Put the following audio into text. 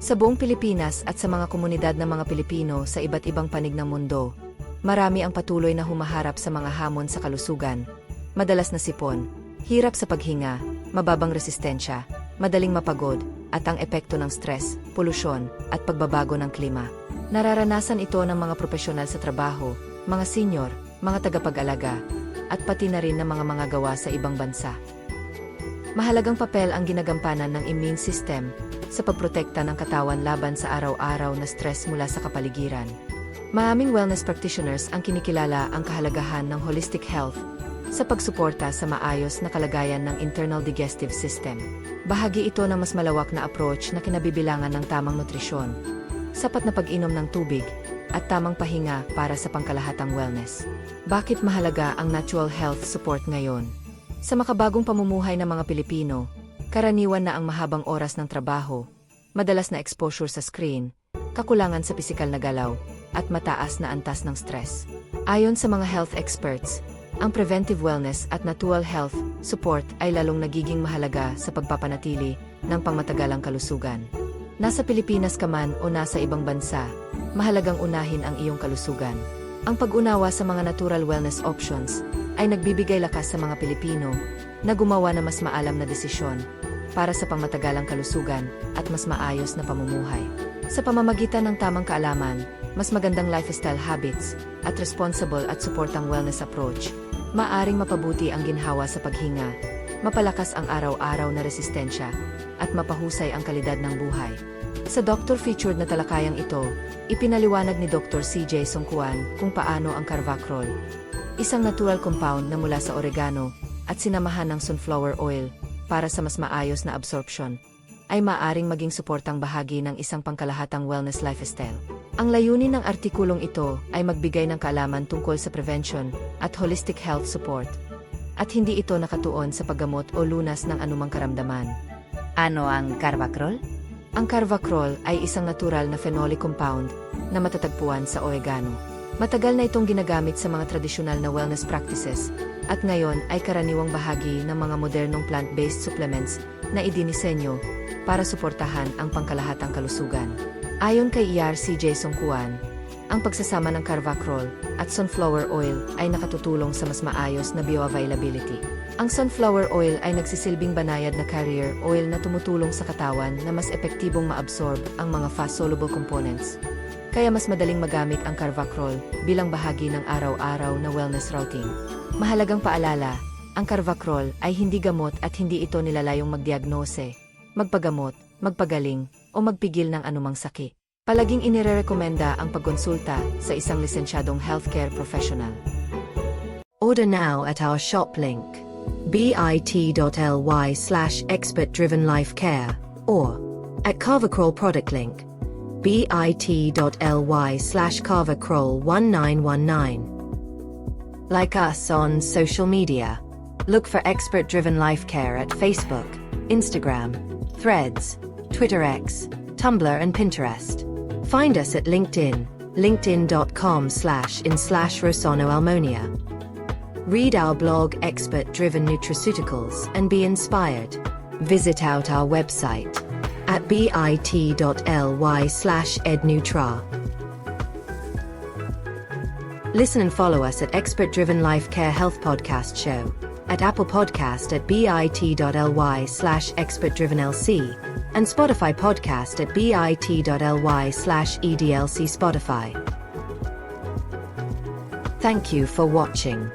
Sa buong Pilipinas at sa mga komunidad ng mga Pilipino sa iba't ibang panig ng mundo, marami ang patuloy na humaharap sa mga hamon sa kalusugan, madalas na sipon, hirap sa paghinga, mababang resistensya, madaling mapagod, at ang epekto ng stress, polusyon, at pagbabago ng klima. Nararanasan ito ng mga profesional sa trabaho, mga senior, mga tagapag-alaga, at pati na rin ng mga gawa sa ibang bansa. Mahalagang papel ang ginagampanan ng immune system sa pagprotekta ng katawan laban sa araw-araw na stress mula sa kapaligiran. Maraming wellness practitioners ang kinikilala ang kahalagahan ng holistic health sa pagsuporta sa maayos na kalagayan ng internal digestive system. Bahagi ito ng mas malawak na approach na kinabibilangan ng tamang nutrisyon, sapat na pag-inom ng tubig, at tamang pahinga para sa pangkalahatang wellness. Bakit mahalaga ang natural health support ngayon? Sa makabagong pamumuhay ng mga Pilipino, karaniwan na ang mahabang oras ng trabaho, madalas na exposure sa screen, kakulangan sa pisikal na galaw, at mataas na antas ng stress. Ayon sa mga health experts, ang preventive wellness at natural health support ay lalong nagiging mahalaga sa pagpapanatili ng pangmatagalang kalusugan. Nasa Pilipinas ka man o nasa ibang bansa, mahalagang unahin ang iyong kalusugan. Ang pag-unawa sa mga natural wellness options ay nagbibigay lakas sa mga Pilipino na gumawa ng mas maalam na desisyon para sa pangmatagalang kalusugan at mas maayos na pamumuhay. Sa pamamagitan ng tamang kaalaman, mas magandang lifestyle habits, at responsible at suportang wellness approach, maaring mapabuti ang ginhawa sa paghinga, mapalakas ang araw-araw na resistensya, at mapahusay ang kalidad ng buhay. Sa doctor-featured na talakayang ito, ipinaliwanag ni Dr. CJ Songkuan kung paano ang carvacrol, isang natural compound na mula sa oregano at sinamahan ng sunflower oil para sa mas maayos na absorption, ay maaring maging suportang bahagi ng isang pangkalahatang wellness lifestyle. Ang layunin ng artikulong ito ay magbigay ng kaalaman tungkol sa prevention at holistic health support, at hindi ito nakatuon sa paggamot o lunas ng anumang karamdaman. Ano ang carvacrol? Ang carvacrol ay isang natural na phenolic compound na matatagpuan sa oregano. Matagal na itong ginagamit sa mga tradisyonal na wellness practices, at ngayon ay karaniwang bahagi ng mga modernong plant-based supplements na idinisenyo para suportahan ang pangkalahatang kalusugan. Ayon kay CJ Songkuan, ang pagsasama ng carvacrol at sunflower oil ay nakatutulong sa mas maayos na bioavailability. Ang sunflower oil ay nagsisilbing banayad na carrier oil na tumutulong sa katawan na mas epektibong maabsorb ang mga fast-soluble components. Kaya mas madaling magamit ang carvacrol bilang bahagi ng araw-araw na wellness routine. Mahalagang paalala, ang carvacrol ay hindi gamot at hindi ito nilalayong magdiagnose, magpagamot, magpagaling, o magpigil ng anumang sakit. Palaging inirerekomenda ang pagkonsulta sa isang lisensyadong healthcare professional. Order now at our shop link, bit.ly/expert-driven-life-care, or at Carvacrol product link, bit.ly/carvacrol1919. Like us on social media. Look for Expert Driven Life Care at Facebook, Instagram, Threads, Twitter X, Tumblr and Pinterest. Find us at LinkedIn, linkedin.com/in/Rosono Almonia. Read our blog Expert Driven Nutraceuticals and be inspired. Visit out our website at bit.ly/ednutra. Listen and follow us at Expert Driven Life Care Health Podcast Show, at Apple Podcast at bit.ly/expertdrivenlc, and Spotify Podcast at bit.ly/edlc Spotify. Thank you for watching.